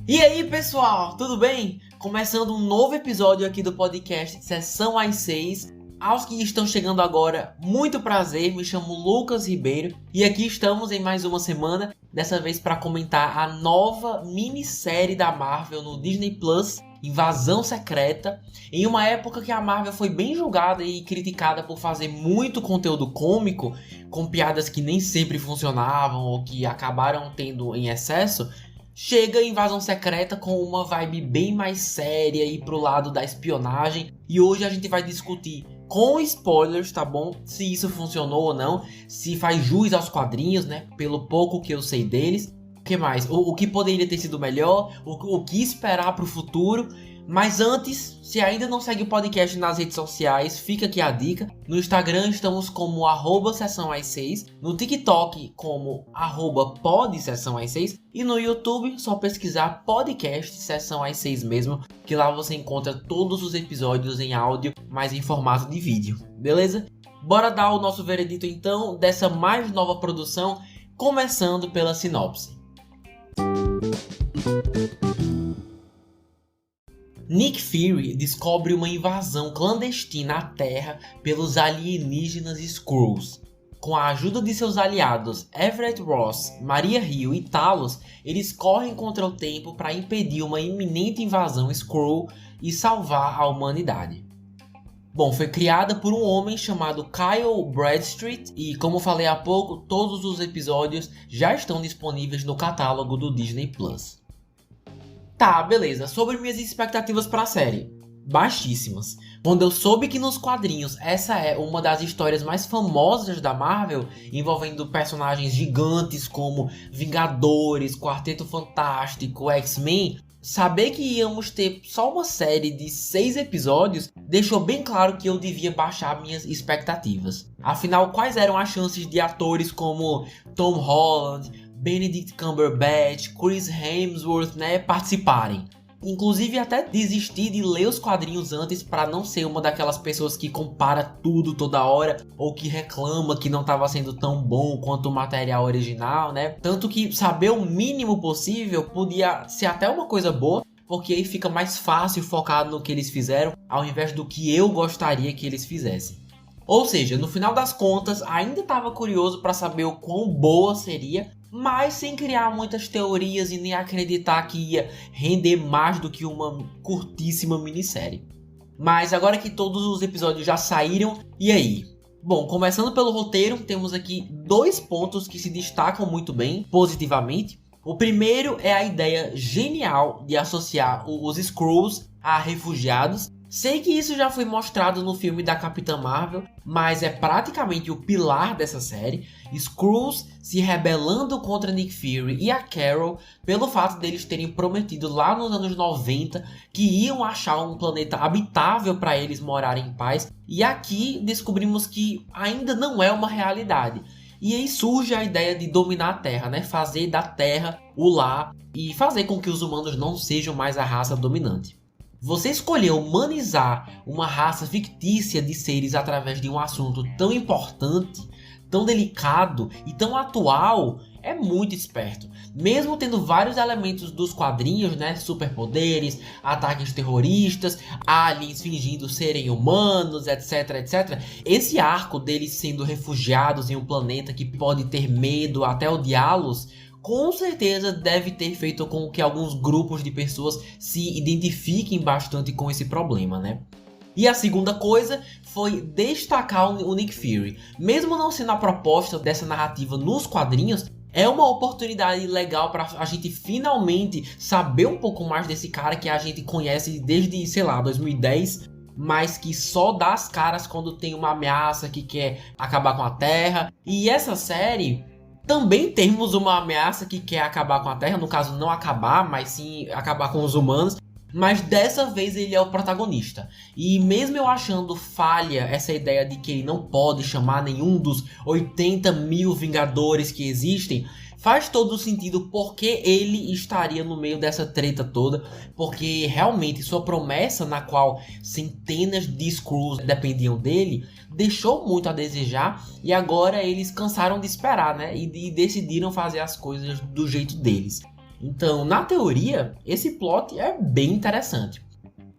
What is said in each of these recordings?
E aí, pessoal, tudo bem? Começando um novo episódio aqui do podcast Sessão às 6. Aos que estão chegando agora, muito prazer, me chamo Lucas Ribeiro e aqui estamos em mais uma semana, dessa vez para comentar a nova minissérie da Marvel no Disney Plus, Invasão Secreta, em uma época que a Marvel foi bem julgada e criticada por fazer muito conteúdo cômico, com piadas que nem sempre funcionavam ou que acabaram tendo em excesso. Chega Invasão Secreta com uma vibe bem mais séria e pro lado da espionagem. E hoje a gente vai discutir com spoilers, tá bom? Se isso funcionou ou não, se faz jus aos quadrinhos, né? Pelo pouco que eu sei deles. O que mais? O que poderia ter sido melhor? O que esperar pro futuro? Mas antes, se ainda não segue o podcast nas redes sociais, fica aqui a dica. No Instagram estamos como @sessãoas6, no TikTok como @podsessãoas6 e no YouTube só pesquisar podcast Sessão às 6 mesmo, que lá você encontra todos os episódios em áudio, mas em formato de vídeo, beleza? Bora dar o nosso veredito então dessa mais nova produção, começando pela sinopse. Nick Fury descobre uma invasão clandestina à Terra pelos alienígenas Skrulls. Com a ajuda de seus aliados Everett Ross, Maria Hill e Talos, eles correm contra o tempo para impedir uma iminente invasão Skrull e salvar a humanidade. Bom, foi criada por um homem chamado Kyle Bradstreet e, como falei há pouco, todos os episódios já estão disponíveis no catálogo do Disney Plus. Tá, beleza. Sobre minhas expectativas pra série. Baixíssimas. Quando eu soube que nos quadrinhos essa é uma das histórias mais famosas da Marvel, envolvendo personagens gigantes como Vingadores, Quarteto Fantástico, X-Men, saber que íamos ter só uma série de 6 episódios deixou bem claro que eu devia baixar minhas expectativas. Afinal, quais eram as chances de atores como Tom Holland, Benedict Cumberbatch, Chris Hemsworth, participarem? Inclusive até desisti de ler os quadrinhos antes para não ser uma daquelas pessoas que compara tudo toda hora ou que reclama que não estava sendo tão bom quanto o material original, Tanto que saber o mínimo possível podia ser até uma coisa boa, porque aí fica mais fácil focar no que eles fizeram ao invés do que eu gostaria que eles fizessem. Ou seja, no final das contas, ainda estava curioso para saber o quão boa seria, mas sem criar muitas teorias e nem acreditar que ia render mais do que uma curtíssima minissérie. Mas agora que todos os episódios já saíram, e aí? Bom, começando pelo roteiro, temos aqui 2 pontos que se destacam muito bem, positivamente. O primeiro é a ideia genial de associar os Skrulls a refugiados. Sei que isso já foi mostrado no filme da Capitã Marvel, mas é praticamente o pilar dessa série. Skrulls se rebelando contra Nick Fury e a Carol pelo fato deles terem prometido lá nos anos 90 que iam achar um planeta habitável para eles morarem em paz. E aqui descobrimos que ainda não é uma realidade. E aí surge a ideia de dominar a Terra, fazer da Terra o lar e fazer com que os humanos não sejam mais a raça dominante. Você escolher humanizar uma raça fictícia de seres através de um assunto tão importante, tão delicado e tão atual é muito esperto. Mesmo tendo vários elementos dos quadrinhos, superpoderes, ataques terroristas, aliens fingindo serem humanos, etc, etc. Esse arco deles sendo refugiados em um planeta que pode ter medo, até odiá-los, com certeza deve ter feito com que alguns grupos de pessoas se identifiquem bastante com esse problema, E a segunda coisa foi destacar o Nick Fury. Mesmo não sendo a proposta dessa narrativa nos quadrinhos, é uma oportunidade legal para a gente finalmente saber um pouco mais desse cara que a gente conhece desde, 2010, mas que só dá as caras quando tem uma ameaça que quer acabar com a Terra. E essa série também temos uma ameaça que quer acabar com a Terra, no caso não acabar, mas sim acabar com os humanos. Mas dessa vez ele é o protagonista. E mesmo eu achando falha essa ideia de que ele não pode chamar nenhum dos 80 mil Vingadores que existem, Faz todo sentido porque ele estaria no meio dessa treta toda, porque realmente sua promessa, na qual centenas de Skrulls dependiam dele, deixou muito a desejar, e agora eles cansaram de esperar, né? E decidiram fazer as coisas do jeito deles. Então, na teoria, esse plot é bem interessante.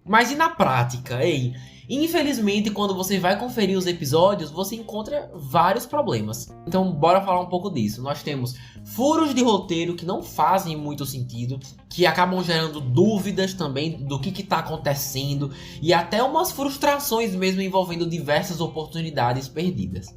Mas e na prática, ei? Infelizmente, quando você vai conferir os episódios, você encontra vários problemas. Então, bora falar um pouco disso. Nós temos furos de roteiro que não fazem muito sentido, que acabam gerando dúvidas também do que tá acontecendo, e até umas frustrações mesmo envolvendo diversas oportunidades perdidas.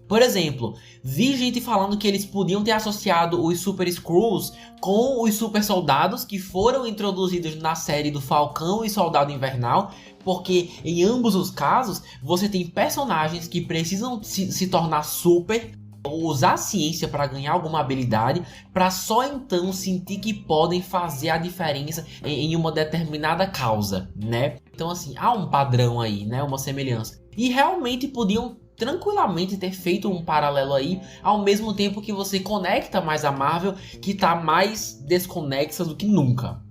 Por exemplo, vi gente falando que eles podiam ter associado os Super Skrulls com os Super Soldados que foram introduzidos na série do Falcão e Soldado Invernal, porque em ambos os casos você tem personagens que precisam se tornar super, usar a ciência para ganhar alguma habilidade, para só então sentir que podem fazer a diferença em uma determinada causa, né? Então assim, há um padrão aí, né? Uma semelhança. E realmente podiam tranquilamente ter feito um paralelo aí, ao mesmo tempo que você conecta mais a Marvel, que tá mais desconexa do que nunca.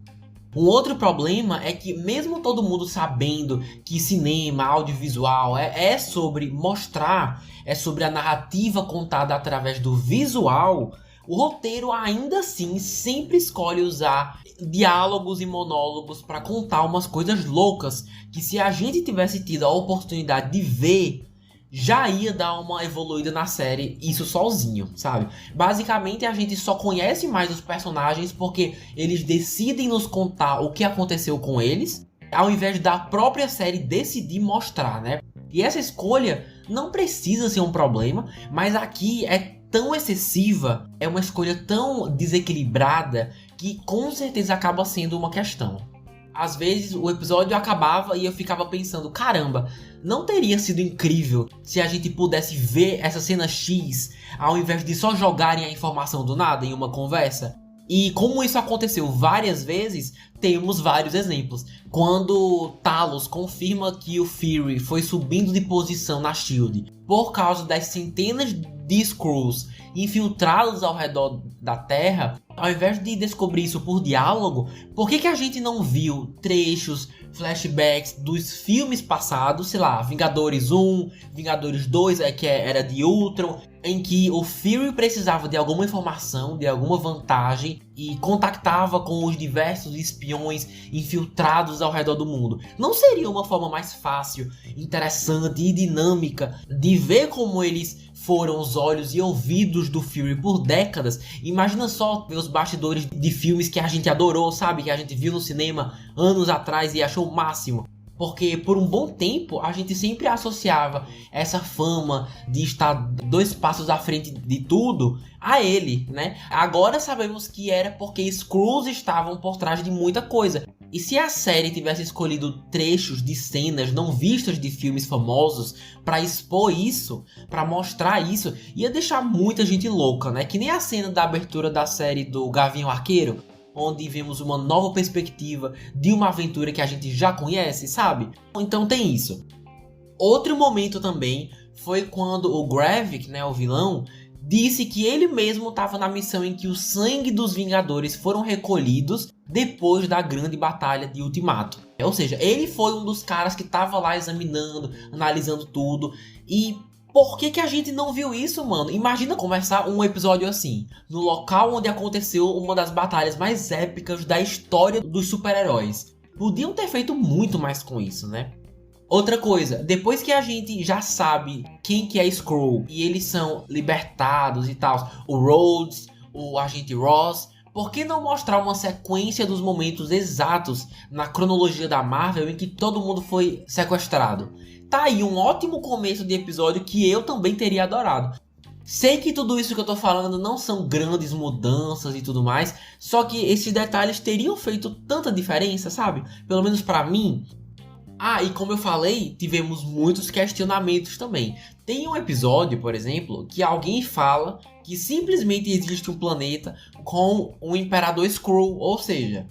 Um outro problema é que, mesmo todo mundo sabendo que cinema, audiovisual é sobre mostrar, é sobre a narrativa contada através do visual, o roteiro ainda assim sempre escolhe usar diálogos e monólogos para contar umas coisas loucas que, se a gente tivesse tido a oportunidade de ver, já ia dar uma evoluída na série, isso sozinho, sabe? Basicamente a gente só conhece mais os personagens porque eles decidem nos contar o que aconteceu com eles, ao invés da própria série decidir mostrar, né? E essa escolha não precisa ser um problema, mas aqui é tão excessiva, é uma escolha tão desequilibrada que com certeza acaba sendo uma questão. Às vezes o episódio acabava e eu ficava pensando, caramba, não teria sido incrível se a gente pudesse ver essa cena X ao invés de só jogarem a informação do nada em uma conversa? E como isso aconteceu várias vezes, temos vários exemplos. Quando Talos confirma que o Fury foi subindo de posição na SHIELD por causa das centenas de Skrulls infiltrados ao redor da Terra, ao invés de descobrir isso por diálogo, por que a gente não viu trechos, flashbacks dos filmes passados, sei lá, Vingadores 1, Vingadores 2, que era de Ultron, em que o Fury precisava de alguma informação, de alguma vantagem e contactava com os diversos espiões infiltrados ao redor do mundo. Não seria uma forma mais fácil, interessante e dinâmica de ver como eles foram os olhos e ouvidos do Fury por décadas? Imagina só ver os bastidores de filmes que a gente adorou, sabe? Que a gente viu no cinema anos atrás e achou o máximo. Porque por um bom tempo a gente sempre associava essa fama de estar 2 passos à frente de tudo a ele, né? Agora sabemos que era porque Skrulls estavam por trás de muita coisa. E se a série tivesse escolhido trechos de cenas não vistas de filmes famosos para expor isso, para mostrar isso, ia deixar muita gente louca, né? Que nem a cena da abertura da série do Gavião Arqueiro, onde vemos uma nova perspectiva de uma aventura que a gente já conhece, sabe? Então tem isso. Outro momento também foi quando o Gravik, né, o vilão, disse que ele mesmo estava na missão em que o sangue dos Vingadores foram recolhidos depois da grande batalha de Ultimato. Ou seja, ele foi um dos caras que estava lá examinando, analisando tudo. E por que a gente não viu isso, mano? Imagina começar um episódio assim, no local onde aconteceu uma das batalhas mais épicas da história dos super-heróis. Podiam ter feito muito mais com isso, né? Outra coisa, depois que a gente já sabe quem que é Skrull e eles são libertados e tal, o Rhodes, o Agente Ross, por que não mostrar uma sequência dos momentos exatos na cronologia da Marvel em que todo mundo foi sequestrado? Tá aí um ótimo começo de episódio que eu também teria adorado. Sei que tudo isso que eu tô falando não são grandes mudanças e tudo mais, só que esses detalhes teriam feito tanta diferença, sabe? Pelo menos pra mim. Ah, e como eu falei, tivemos muitos questionamentos também. Tem um episódio, por exemplo, que alguém fala que simplesmente existe um planeta com um Imperador Skrull, ou seja,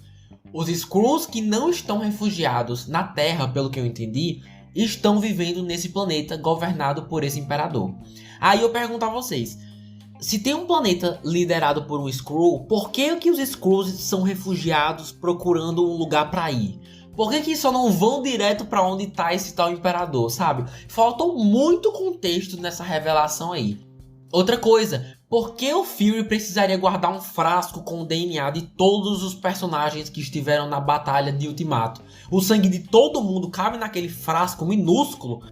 os Skrulls que não estão refugiados na Terra, pelo que eu entendi, estão vivendo nesse planeta governado por esse Imperador. Aí eu pergunto a vocês, Se tem um planeta liderado por um Skrull, por que os Skrulls são refugiados procurando um lugar pra ir? Por que só não vão direto pra onde tá esse tal imperador, sabe? Faltou muito contexto nessa revelação aí. Outra coisa, por que o Fury precisaria guardar um frasco com o DNA de todos os personagens que estiveram na batalha de Ultimato? O sangue de todo mundo cabe naquele frasco minúsculo?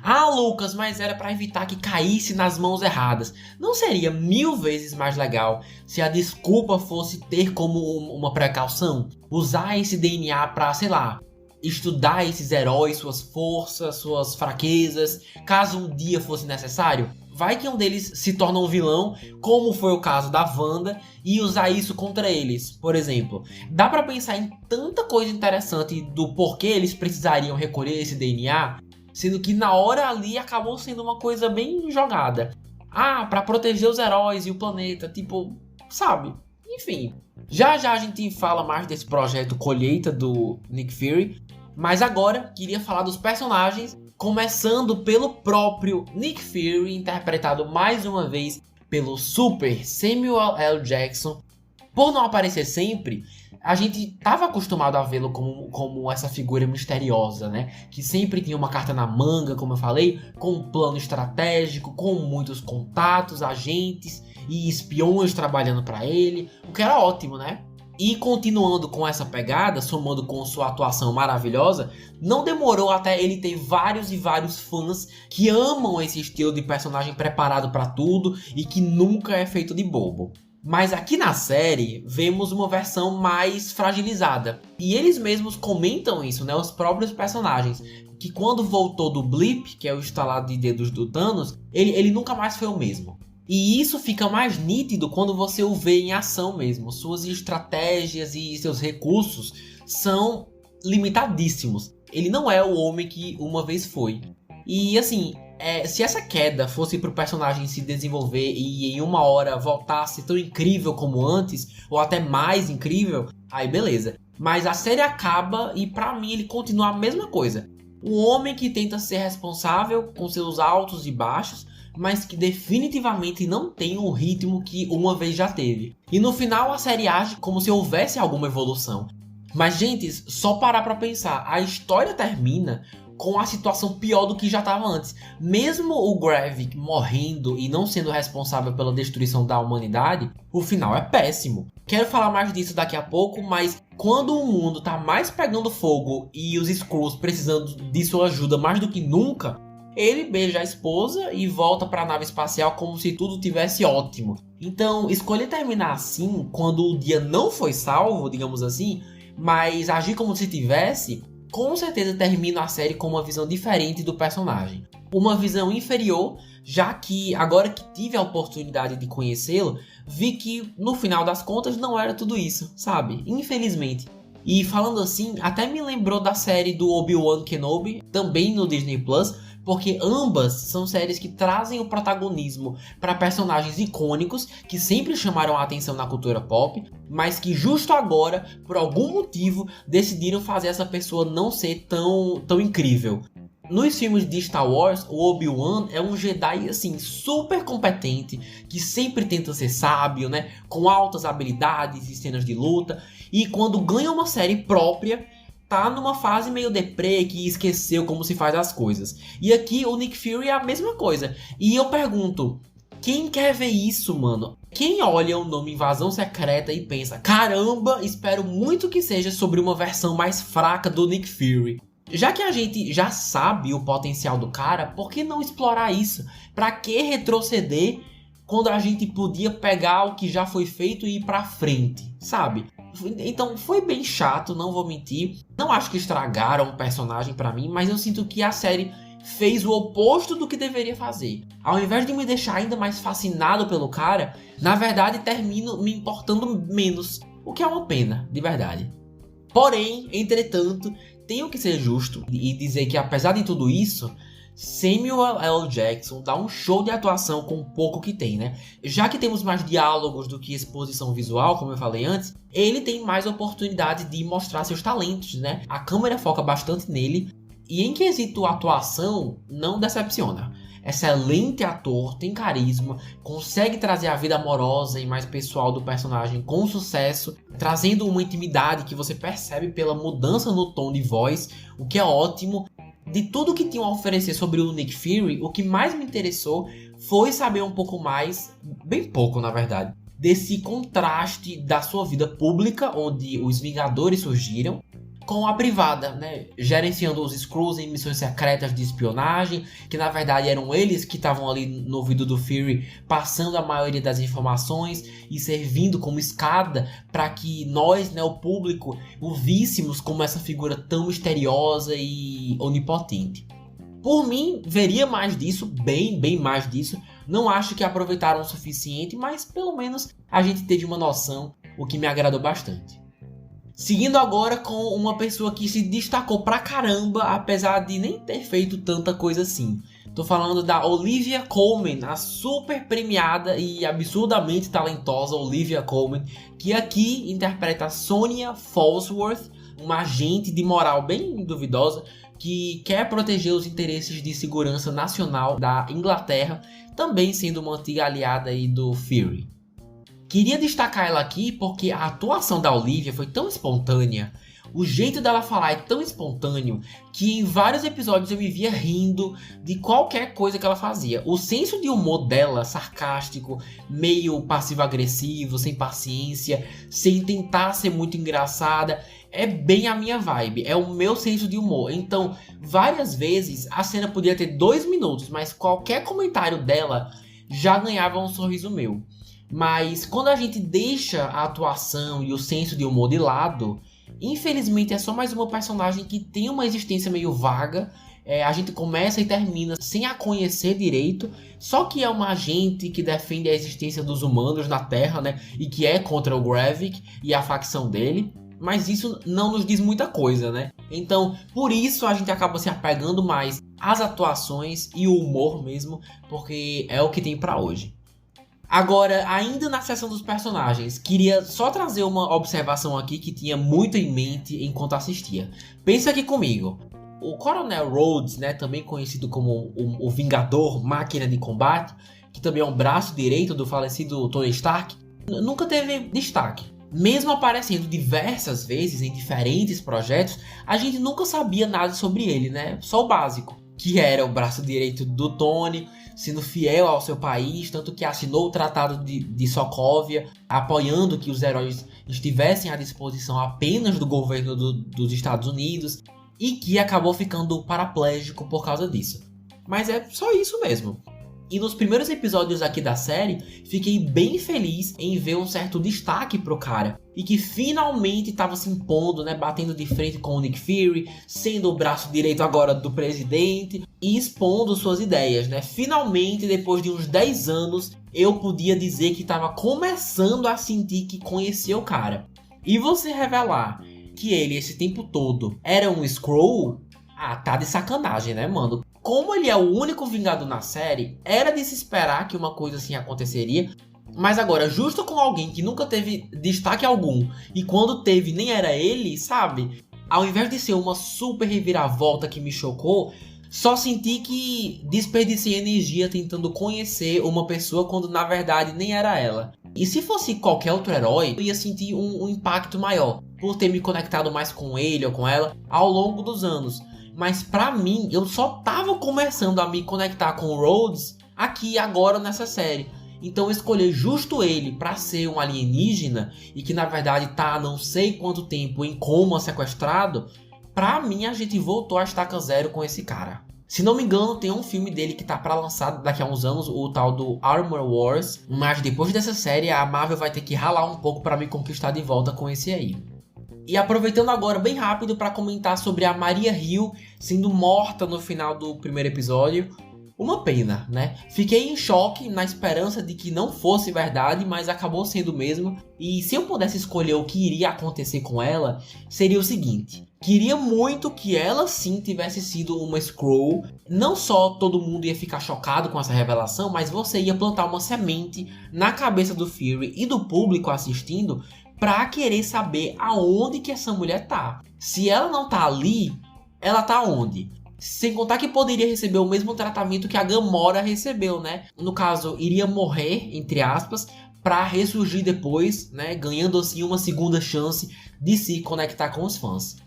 Ah, Lucas, mas era para evitar que caísse nas mãos erradas. Não seria 1000 vezes mais legal se a desculpa fosse ter como uma precaução? Usar esse DNA para, sei lá, estudar esses heróis, suas forças, suas fraquezas, caso um dia fosse necessário? Vai que um deles se torna um vilão, como foi o caso da Wanda, e usar isso contra eles, por exemplo. Dá pra pensar em tanta coisa interessante do porquê eles precisariam recolher esse DNA, sendo que na hora ali acabou sendo uma coisa bem jogada. Ah, pra proteger os heróis e o planeta, tipo, sabe? Enfim, já a gente fala mais desse projeto Colheita do Nick Fury, mas agora queria falar dos personagens, começando pelo próprio Nick Fury, interpretado mais uma vez pelo super Samuel L. Jackson. Por não aparecer sempre, a gente estava acostumado a vê-lo como essa figura misteriosa, né? Que sempre tinha uma carta na manga, como eu falei, com um plano estratégico, com muitos contatos, agentes e espiões trabalhando para ele, o que era ótimo, né? E continuando com essa pegada, somando com sua atuação maravilhosa, não demorou até ele ter vários e vários fãs que amam esse estilo de personagem preparado para tudo e que nunca é feito de bobo. Mas aqui na série, vemos uma versão mais fragilizada. E eles mesmos comentam isso, né? Os próprios personagens. Que quando voltou do Blip, que é o estalar de dedos do Thanos, ele nunca mais foi o mesmo. E isso fica mais nítido quando você o vê em ação mesmo. Suas estratégias e seus recursos são limitadíssimos. Ele não é o homem que uma vez foi. E assim, se essa queda fosse pro personagem se desenvolver e em uma hora voltasse tão incrível como antes, ou até mais incrível, aí beleza. Mas a série acaba e pra mim ele continua a mesma coisa. Um homem que tenta ser responsável com seus altos e baixos, mas que definitivamente não tem o ritmo que uma vez já teve. E no final a série age como se houvesse alguma evolução. Mas gente, só parar pra pensar, a história termina com a situação pior do que já estava antes. Mesmo o Gravik morrendo e não sendo responsável pela destruição da humanidade, o final é péssimo. Quero falar mais disso daqui a pouco, mas quando o mundo tá mais pegando fogo e os Skrulls precisando de sua ajuda mais do que nunca, ele beija a esposa e volta para a nave espacial como se tudo tivesse ótimo. Então, escolher terminar assim, quando o dia não foi salvo, digamos assim, mas agir como se tivesse, com certeza termina a série com uma visão diferente do personagem. Uma visão inferior, já que agora que tive a oportunidade de conhecê-lo, vi que no final das contas não era tudo isso, sabe? Infelizmente. E falando assim, até me lembrou da série do Obi-Wan Kenobi, também no Disney Plus, porque ambas são séries que trazem o protagonismo para personagens icônicos que sempre chamaram a atenção na cultura pop, mas que justo agora, por algum motivo, decidiram fazer essa pessoa não ser tão incrível. Nos filmes de Star Wars, o Obi-Wan é um Jedi assim super competente, que sempre tenta ser sábio, né, com altas habilidades e cenas de luta, e quando ganha uma série própria, tá numa fase meio deprê, que esqueceu como se faz as coisas. E aqui o Nick Fury é a mesma coisa. E eu pergunto, quem quer ver isso, mano? Quem olha o nome Invasão Secreta e pensa, caramba, espero muito que seja sobre uma versão mais fraca do Nick Fury. Já que a gente já sabe o potencial do cara, por que não explorar isso? Pra que retroceder quando a gente podia pegar o que já foi feito e ir pra frente, sabe? Então foi bem chato, não vou mentir. Não acho que estragaram o personagem pra mim, mas eu sinto que a série fez o oposto do que deveria fazer. Ao invés de me deixar ainda mais fascinado pelo cara, na verdade termino me importando menos, o que é uma pena, de verdade. Porém, entretanto, tenho que ser justo e dizer que apesar de tudo isso, Samuel L. Jackson dá um show de atuação com o pouco que tem, né? Já que temos mais diálogos do que exposição visual, como eu falei antes, ele tem mais oportunidade de mostrar seus talentos, né? A câmera foca bastante nele e em quesito atuação, não decepciona. excelente ator, tem carisma, consegue trazer a vida amorosa e mais pessoal do personagem com sucesso, trazendo uma intimidade que você percebe pela mudança no tom de voz, o que é ótimo. De tudo que tinham a oferecer sobre o Nick Fury, o que mais me interessou foi saber um pouco mais, bem pouco na verdade, desse contraste da sua vida pública, onde os Vingadores surgiram, com a privada, né? Gerenciando os Skrulls em missões secretas de espionagem, que na verdade eram eles que estavam ali no ouvido do Fury, passando a maioria das informações e servindo como escada para que nós, né, o público, o víssemos como essa figura tão misteriosa e onipotente. Por mim, veria mais disso, bem mais disso. Não acho que aproveitaram o suficiente, mas pelo menos a gente teve uma noção, o que me agradou bastante. Seguindo agora com uma pessoa que se destacou pra caramba, apesar de nem ter feito tanta coisa assim. Tô falando da Olivia Colman, a super premiada e absurdamente talentosa Olivia Colman, que aqui interpreta Sonya Falsworth, uma agente de moral bem duvidosa, que quer proteger os interesses de segurança nacional da Inglaterra, também sendo uma antiga aliada aí do Fury. Queria destacar ela aqui porque a atuação da Olivia foi tão espontânea, o jeito dela falar é tão espontâneo, que em vários episódios eu me via rindo de qualquer coisa que ela fazia. O senso de humor dela, sarcástico, meio passivo-agressivo, sem paciência, sem tentar ser muito engraçada, é bem a minha vibe, é o meu senso de humor. Então, várias vezes a cena podia ter 2 minutos, mas qualquer comentário dela já ganhava um sorriso meu. Mas quando a gente deixa a atuação e o senso de humor de lado, infelizmente é só mais uma personagem que tem uma existência meio vaga. A gente começa e termina sem a conhecer direito, só que é uma agente que defende a existência dos humanos na Terra, né? E que é contra o Gravik e a facção dele. Mas isso não nos diz muita coisa, né? Então, por isso a gente acaba se apegando mais às atuações e o humor mesmo, porque é o que tem pra hoje. Agora, ainda na seção dos personagens, queria só trazer uma observação aqui que tinha muito em mente enquanto assistia. Pensa aqui comigo. O Coronel Rhodes, né, também conhecido como o Vingador Máquina de Combate, que também é um braço direito do falecido Tony Stark, nunca teve destaque. Mesmo aparecendo diversas vezes em diferentes projetos, a gente nunca sabia nada sobre ele, né? Só o básico, que era o braço direito do Tony, sendo fiel ao seu país, tanto que assinou o Tratado de Sokovia, apoiando que os heróis estivessem à disposição apenas do governo dos Estados Unidos, e que acabou ficando paraplégico por causa disso. Mas é só isso mesmo. E nos primeiros episódios aqui da série, fiquei bem feliz em ver um certo destaque pro cara. E que finalmente estava se impondo, né, batendo de frente com o Nick Fury, sendo o braço direito agora do presidente e expondo suas ideias, né? Finalmente, depois de uns 10 anos, eu podia dizer que estava começando a sentir que conhecia o cara. E você revelar que ele, esse tempo todo, era um Skrull, tá de sacanagem, né, mano? Como ele é o único Vingador na série, era de se esperar que uma coisa assim aconteceria. Mas agora, justo com alguém que nunca teve destaque algum, e quando teve nem era ele, sabe? Ao invés de ser uma super reviravolta que me chocou, só senti que desperdicei energia tentando conhecer uma pessoa quando na verdade nem era ela. E se fosse qualquer outro herói, eu ia sentir um impacto maior, por ter me conectado mais com ele ou com ela ao longo dos anos. Mas pra mim, eu só tava começando a me conectar com o Rhodes aqui agora nessa série. Então escolher justo ele pra ser um alienígena e que na verdade tá há não sei quanto tempo em coma sequestrado, pra mim a gente voltou a estaca zero com esse cara. Se não me engano, tem um filme dele que tá pra lançar daqui a uns anos, o tal do Armor Wars, mas depois dessa série a Marvel vai ter que ralar um pouco pra me conquistar de volta com esse aí. E aproveitando agora bem rápido para comentar sobre a Maria Hill sendo morta no final do primeiro episódio. Uma pena, né? Fiquei em choque na esperança de que não fosse verdade, mas acabou sendo mesmo. E se eu pudesse escolher o que iria acontecer com ela, seria o seguinte. Queria muito que ela sim tivesse sido uma Skrull. Não só todo mundo ia ficar chocado com essa revelação, mas você ia plantar uma semente na cabeça do Fury e do público assistindo pra querer saber aonde que essa mulher tá. Se ela não tá ali, ela tá onde? Sem contar que poderia receber o mesmo tratamento que a Gamora recebeu, né? No caso, iria morrer, entre aspas, para ressurgir depois, né? Ganhando assim uma segunda chance de se conectar com os fãs.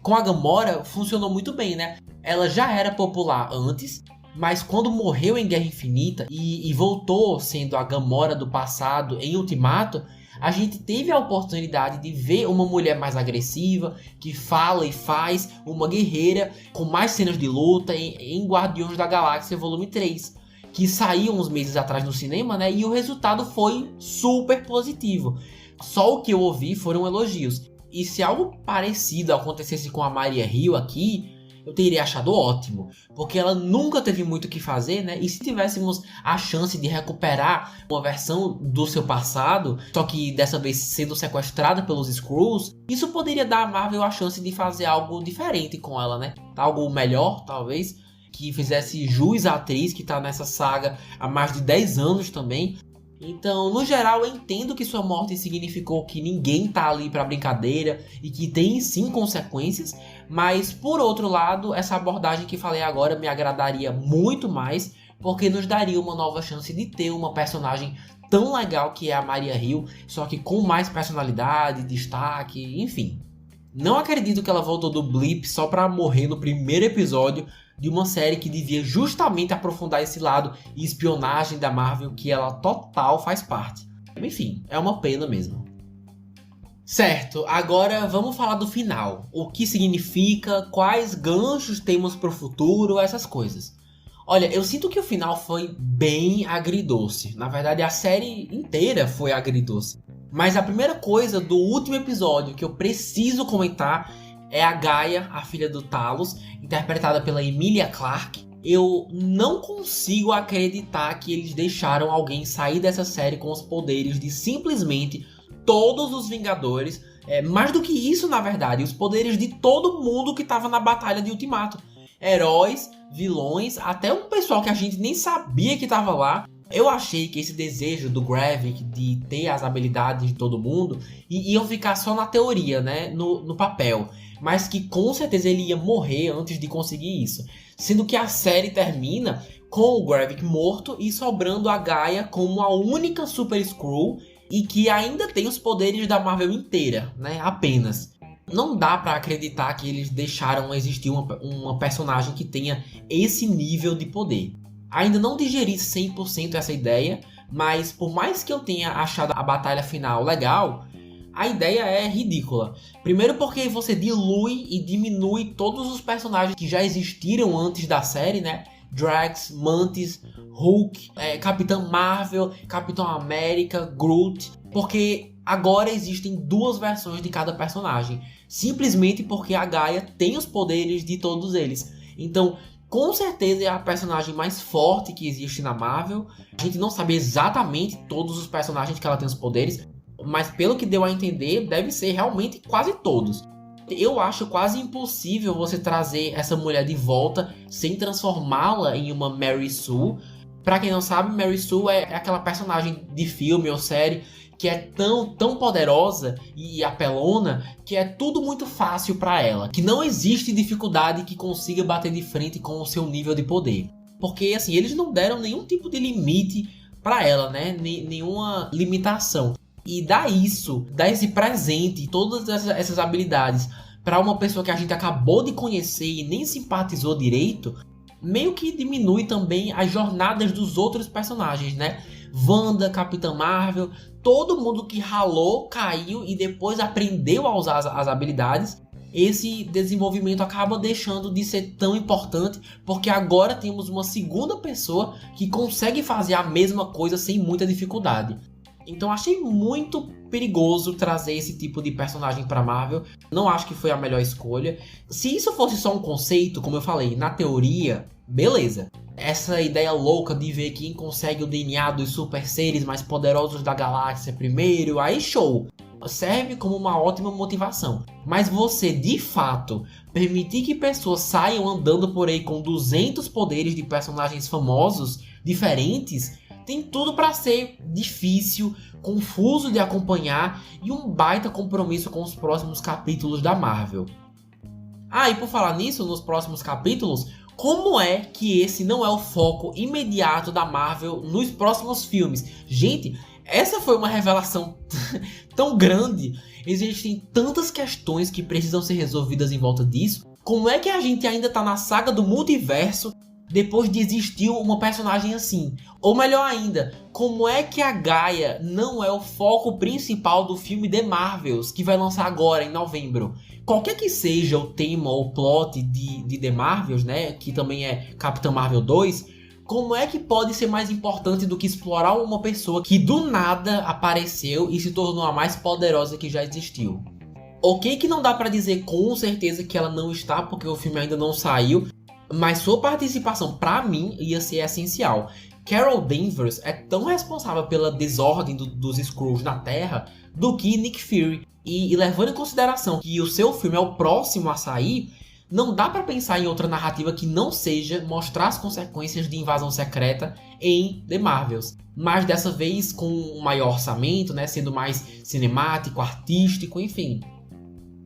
Com a Gamora, funcionou muito bem, né? Ela já era popular antes, mas quando morreu em Guerra Infinita e voltou sendo a Gamora do passado em Ultimato, a gente teve a oportunidade de ver uma mulher mais agressiva, que fala e faz, uma guerreira, com mais cenas de luta em Guardiões da Galáxia Volume 3, que saiu uns meses atrás no cinema, né? E o resultado foi super positivo. Só o que eu ouvi foram elogios. E se algo parecido acontecesse com a Maria Hill aqui, eu teria achado ótimo, porque ela nunca teve muito o que fazer, né? E se tivéssemos a chance de recuperar uma versão do seu passado, só que dessa vez sendo sequestrada pelos Skrulls, isso poderia dar à Marvel a chance de fazer algo diferente com ela, né? Algo melhor, talvez, que fizesse jus à atriz que tá nessa saga há mais de 10 anos também. Então, no geral, eu entendo que sua morte significou que ninguém tá ali pra brincadeira e que tem sim consequências, mas por outro lado, essa abordagem que falei agora me agradaria muito mais, porque nos daria uma nova chance de ter uma personagem tão legal que é a Maria Hill, só que com mais personalidade, destaque, enfim. Não acredito que ela voltou do blip só pra morrer no primeiro episódio de uma série que devia justamente aprofundar esse lado e espionagem da Marvel que ela total faz parte. Enfim, é uma pena mesmo. Certo, agora vamos falar do final. O que significa, quais ganchos temos pro futuro, essas coisas. Olha, eu sinto que o final foi bem agridoce. Na verdade, a série inteira foi agridoce. Mas a primeira coisa do último episódio que eu preciso comentar é a Gaia, a filha do Talos, interpretada pela Emilia Clarke. Eu não consigo acreditar que eles deixaram alguém sair dessa série com os poderes de simplesmente todos os Vingadores. Mais do que isso, na verdade, os poderes de todo mundo que estava na batalha de Ultimato. Heróis, vilões, até um pessoal que a gente nem sabia que estava lá. Eu achei que esse desejo do Gravik de ter as habilidades de todo mundo iam ficar só na teoria, né? No papel. Mas que com certeza ele ia morrer antes de conseguir isso. Sendo que a série termina com o Gravik morto e sobrando a Gaia como a única Super Skrull e que ainda tem os poderes da Marvel inteira, né? Apenas. Não dá pra acreditar que eles deixaram existir uma personagem que tenha esse nível de poder. Ainda não digeri 100% essa ideia, mas por mais que eu tenha achado a batalha final legal, a ideia é ridícula. Primeiro porque você dilui e diminui todos os personagens que já existiram antes da série, né? Drax, Mantis, Hulk, Capitã Marvel, Capitão América, Groot. Porque agora existem duas versões de cada personagem. Simplesmente porque a Gaia tem os poderes de todos eles. Então, com certeza é a personagem mais forte que existe na Marvel. A gente não sabe exatamente todos os personagens que ela tem os poderes, mas pelo que deu a entender, deve ser realmente quase todos. Eu acho quase impossível você trazer essa mulher de volta sem transformá-la em uma Mary Sue. Pra quem não sabe, Mary Sue é aquela personagem de filme ou série que é tão poderosa e apelona que é tudo muito fácil pra ela. Que não existe dificuldade que consiga bater de frente com o seu nível de poder. Porque assim, eles não deram nenhum tipo de limite pra ela, né? Nenhuma limitação. E dá esse presente, todas essas habilidades pra uma pessoa que a gente acabou de conhecer e nem simpatizou direito, meio que diminui também as jornadas dos outros personagens, né? Wanda, Capitã Marvel, todo mundo que ralou, caiu e depois aprendeu a usar as habilidades. Esse desenvolvimento acaba deixando de ser tão importante, porque agora temos uma segunda pessoa que consegue fazer a mesma coisa sem muita dificuldade. Então achei muito perigoso trazer esse tipo de personagem pra Marvel. Não acho que foi a melhor escolha. Se isso fosse só um conceito, como eu falei, na teoria, beleza. Essa ideia louca de ver quem consegue o DNA dos super seres mais poderosos da galáxia primeiro, aí show. Serve como uma ótima motivação. Mas você, de fato, permitir que pessoas saiam andando por aí com 200 poderes de personagens famosos, diferentes, tem tudo para ser difícil, confuso de acompanhar e um baita compromisso com os próximos capítulos da Marvel. Ah, e por falar nisso, nos próximos capítulos, Como é que esse não é o foco imediato da Marvel nos próximos filmes? Gente, essa foi uma revelação tão grande. Existem tantas questões que precisam ser resolvidas em volta disso. Como é que a gente ainda tá na saga do multiverso depois de existir uma personagem assim? Ou melhor ainda, como é que a Gaia não é o foco principal do filme The Marvels, que vai lançar agora em novembro? Qualquer que seja o tema ou plot de The Marvels, né, que também é Capitã Marvel 2, como é que pode ser mais importante do que explorar uma pessoa que do nada apareceu e se tornou a mais poderosa que já existiu? Ok que não dá pra dizer com certeza que ela não está, porque o filme ainda não saiu, mas sua participação pra mim ia ser essencial. Carol Danvers é tão responsável pela desordem dos Skrulls na Terra do que Nick Fury. E levando em consideração que o seu filme é o próximo a sair, não dá pra pensar em outra narrativa que não seja mostrar as consequências de invasão secreta em The Marvels. Mas dessa vez com um maior orçamento, né, sendo mais cinemático, artístico, enfim.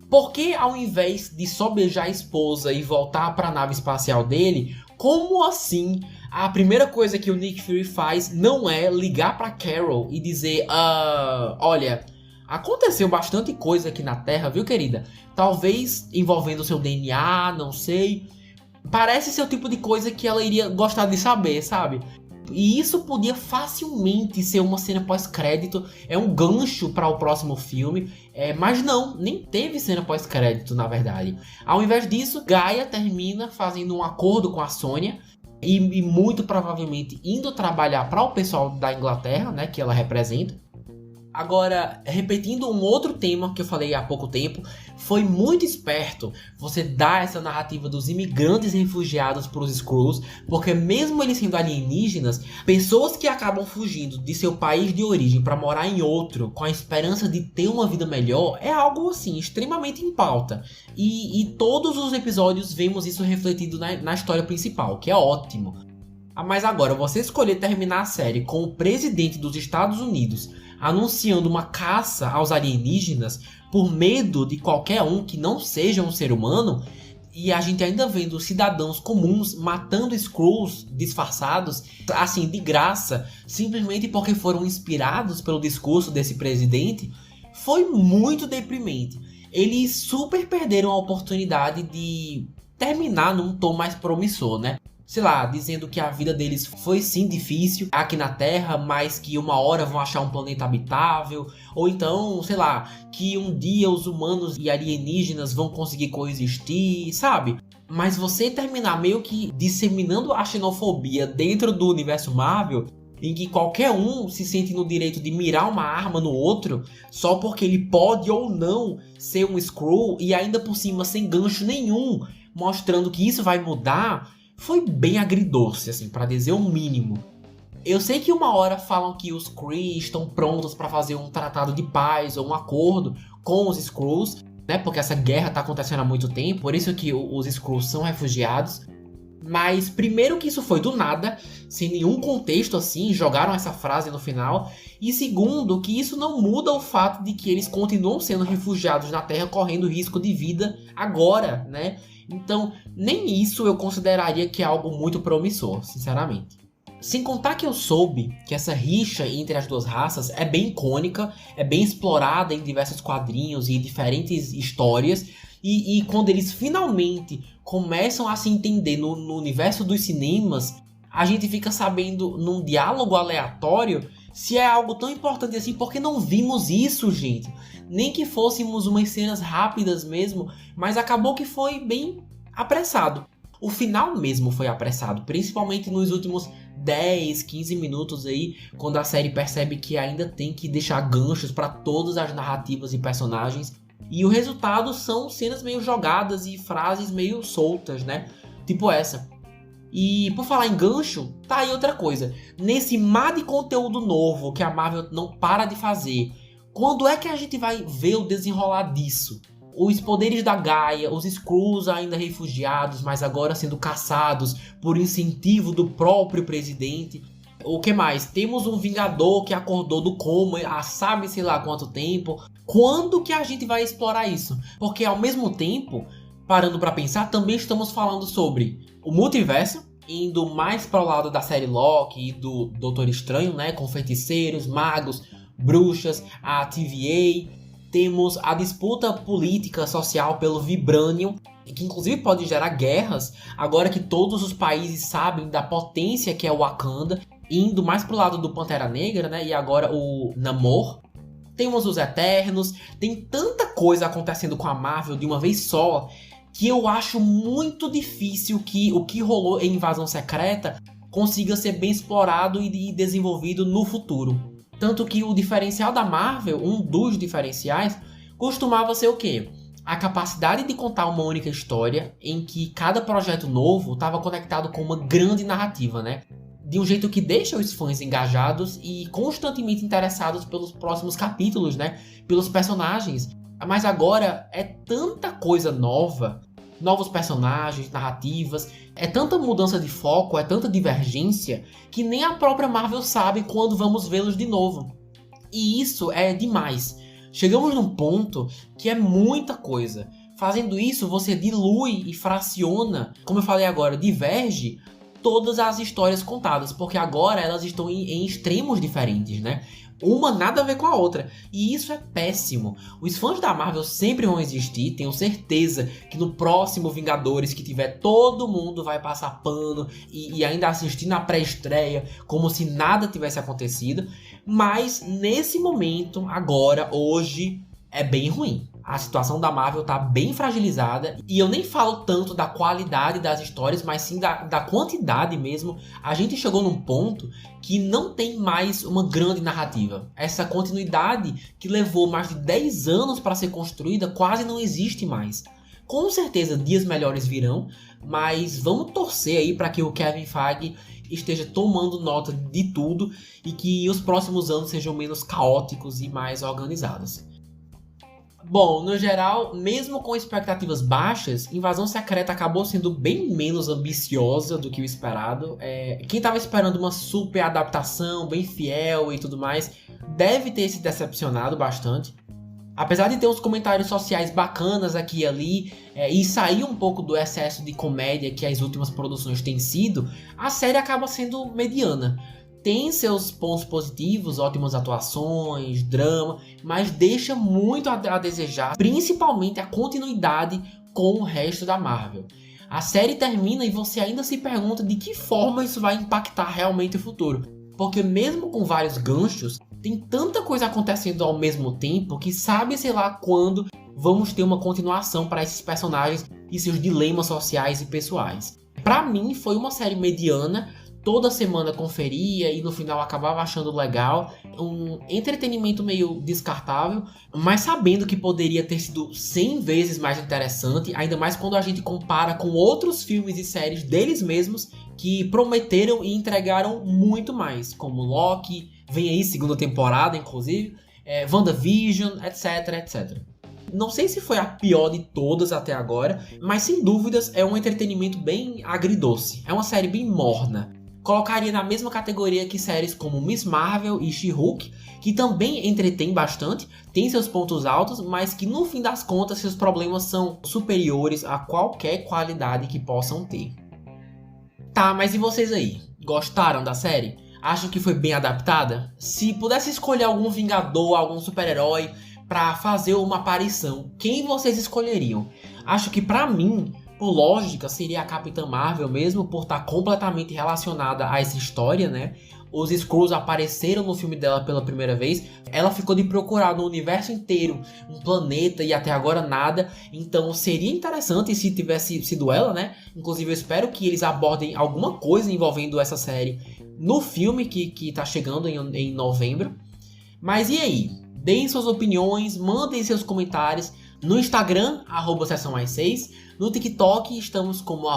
Por que ao invés de só beijar a esposa e voltar para a nave espacial dele, como assim a primeira coisa que o Nick Fury faz não é ligar para Carol e dizer, olha, aconteceu bastante coisa aqui na Terra, viu, querida? Talvez envolvendo o seu DNA, não sei. Parece ser o tipo de coisa que ela iria gostar de saber, sabe? E isso podia facilmente ser uma cena pós-crédito, é um gancho para o próximo filme, mas não, nem teve cena pós-crédito na verdade. Ao invés disso, Gaia termina fazendo um acordo com a Sônia e muito provavelmente indo trabalhar para o pessoal da Inglaterra, né, que ela representa. Agora, repetindo um outro tema que eu falei há pouco tempo, foi muito esperto você dar essa narrativa dos imigrantes refugiados para os Skrulls, porque mesmo eles sendo alienígenas, pessoas que acabam fugindo de seu país de origem para morar em outro, com a esperança de ter uma vida melhor, é algo assim, extremamente em pauta. E todos os episódios vemos isso refletido na história principal, que é ótimo. Mas agora, você escolher terminar a série com o presidente dos Estados Unidos anunciando uma caça aos alienígenas por medo de qualquer um que não seja um ser humano, e a gente ainda vendo cidadãos comuns matando Skrulls disfarçados, assim, de graça, simplesmente porque foram inspirados pelo discurso desse presidente, foi muito deprimente. Eles super perderam a oportunidade de terminar num tom mais promissor, né? Sei lá, dizendo que a vida deles foi sim difícil aqui na Terra, mas que uma hora vão achar um planeta habitável. Ou então, sei lá, que um dia os humanos e alienígenas vão conseguir coexistir, sabe? Mas você terminar meio que disseminando a xenofobia dentro do universo Marvel, em que qualquer um se sente no direito de mirar uma arma no outro, só porque ele pode ou não ser um Skrull, e ainda por cima sem gancho nenhum, mostrando que isso vai mudar, foi bem agridoce, assim, pra dizer o mínimo. Eu sei que uma hora falam que os Kree estão prontos pra fazer um tratado de paz ou um acordo com os Skrulls, né? Porque essa guerra tá acontecendo há muito tempo, por isso que os Skrulls são refugiados. Mas primeiro que isso foi do nada, sem nenhum contexto assim, jogaram essa frase no final. E segundo, que isso não muda o fato de que eles continuam sendo refugiados na Terra, correndo risco de vida agora, né? Então, nem isso eu consideraria que é algo muito promissor, sinceramente. Sem contar que eu soube que essa rixa entre as duas raças é bem icônica, é bem explorada em diversos quadrinhos e diferentes histórias. E quando eles finalmente começam a se entender no universo dos cinemas, a gente fica sabendo num diálogo aleatório se é algo tão importante assim, porque não vimos isso, gente. Nem que fôssemos umas cenas rápidas mesmo, mas acabou que foi bem apressado. O final mesmo foi apressado, principalmente nos últimos 10, 15 minutos aí, quando a série percebe que ainda tem que deixar ganchos para todas as narrativas e personagens. E o resultado são cenas meio jogadas e frases meio soltas, né? Tipo essa. E por falar em gancho, tá aí outra coisa. Nesse mar de conteúdo novo que a Marvel não para de fazer, quando é que a gente vai ver o desenrolar disso? Os poderes da Gaia, os Skrulls ainda refugiados, mas agora sendo caçados por incentivo do próprio presidente. O que mais? Temos um Vingador que acordou do coma há sabe-se lá quanto tempo. Quando que a gente vai explorar isso? Porque ao mesmo tempo, Parando pra pensar, também estamos falando sobre o multiverso, indo mais para o lado da série Loki e do Doutor Estranho, né? Com feiticeiros, magos, bruxas, a TVA. Temos a disputa política social pelo Vibranium, que inclusive pode gerar guerras, agora que todos os países sabem da potência que é o Wakanda, indo mais pro lado do Pantera Negra, né? E agora o Namor. Temos os Eternos, tem tanta coisa acontecendo com a Marvel de uma vez só, que eu acho muito difícil que o que rolou em Invasão Secreta consiga ser bem explorado e desenvolvido no futuro. Tanto que o diferencial da Marvel, um dos diferenciais, costumava ser o quê? A capacidade de contar uma única história em que cada projeto novo estava conectado com uma grande narrativa, né? De um jeito que deixa os fãs engajados e constantemente interessados pelos próximos capítulos, né? Pelos personagens. Mas agora é tanta coisa nova, novos personagens, narrativas, é tanta mudança de foco, é tanta divergência, que nem a própria Marvel sabe quando vamos vê-los de novo. E isso é demais. Chegamos num ponto que é muita coisa. Fazendo isso, você dilui e fraciona, como eu falei agora, diverge todas as histórias contadas, porque agora elas estão em extremos diferentes, né? Uma nada a ver com a outra. E isso é péssimo. Os fãs da Marvel sempre vão existir. Tenho certeza que no próximo Vingadores que tiver, todo mundo vai passar pano e ainda assistir na pré-estreia como se nada tivesse acontecido. Mas nesse momento, agora, hoje, é bem ruim. A situação da Marvel tá bem fragilizada. E eu nem falo tanto da qualidade das histórias, mas sim da quantidade mesmo. A gente chegou num ponto que não tem mais uma grande narrativa. Essa continuidade que levou mais de 10 anos para ser construída quase não existe mais. Com certeza dias melhores virão, mas vamos torcer aí para que o Kevin Feige esteja tomando nota de tudo e que os próximos anos sejam menos caóticos e mais organizados. Bom, no geral, mesmo com expectativas baixas, Invasão Secreta acabou sendo bem menos ambiciosa do que o esperado. Quem estava esperando uma super adaptação, bem fiel e tudo mais, deve ter se decepcionado bastante. Apesar de ter uns comentários sociais bacanas aqui e ali, e sair um pouco do excesso de comédia que as últimas produções têm sido, a série acaba sendo mediana. Tem seus pontos positivos, ótimas atuações, drama, mas deixa muito a desejar, principalmente a continuidade com o resto da Marvel. A série termina e você ainda se pergunta de que forma isso vai impactar realmente o futuro. Porque mesmo com vários ganchos, tem tanta coisa acontecendo ao mesmo tempo que sabe, sei lá, quando vamos ter uma continuação para esses personagens e seus dilemas sociais e pessoais. Para mim, foi uma série mediana. Toda semana conferia e no final acabava achando legal. Um entretenimento meio descartável, mas sabendo que poderia ter sido 100 vezes mais interessante, ainda mais quando a gente compara com outros filmes e séries deles mesmos que prometeram e entregaram muito mais, como Loki, vem aí segunda temporada inclusive, WandaVision, etc, etc. Não sei se foi a pior de todas até agora, mas sem dúvidas é um entretenimento bem agridoce. É uma série bem morna. Colocaria na mesma categoria que séries como Miss Marvel e She-Hulk, que também entretém bastante, tem seus pontos altos, mas que no fim das contas seus problemas são superiores a qualquer qualidade que possam ter. Tá, mas e vocês aí? Gostaram da série? Acham que foi bem adaptada? Se pudesse escolher algum vingador, algum super-herói pra fazer uma aparição, quem vocês escolheriam? Acho que pra mim, por lógica, seria a Capitã Marvel mesmo, por estar completamente relacionada a essa história, né? Os Skrulls apareceram no filme dela pela primeira vez. Ela ficou de procurar no universo inteiro um planeta e até agora nada. Então seria interessante se tivesse sido ela, né? Inclusive eu espero que eles abordem alguma coisa envolvendo essa série no filme que tá chegando em novembro. Mas e aí? Deem suas opiniões, mandem seus comentários. No Instagram, @sessãoas6. No TikTok, estamos como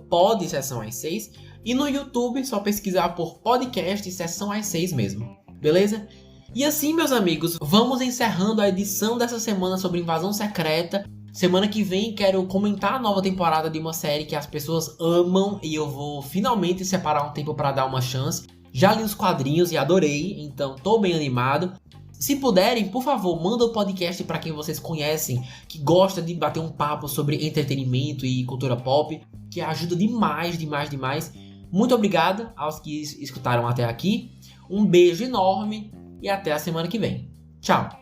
@podsessãoas6. E no YouTube, só pesquisar por podcast Sessão às 6 mesmo. Beleza? E assim, meus amigos, vamos encerrando a edição dessa semana sobre Invasão Secreta. Semana que vem quero comentar a nova temporada de uma série que as pessoas amam e eu vou finalmente separar um tempo para dar uma chance. Já li os quadrinhos e adorei, então tô bem animado. Se puderem, por favor, manda o podcast para quem vocês conhecem, que gosta de bater um papo sobre entretenimento e cultura pop, que ajuda demais, demais, demais. Muito obrigado aos que escutaram até aqui. Um beijo enorme e até a semana que vem. Tchau!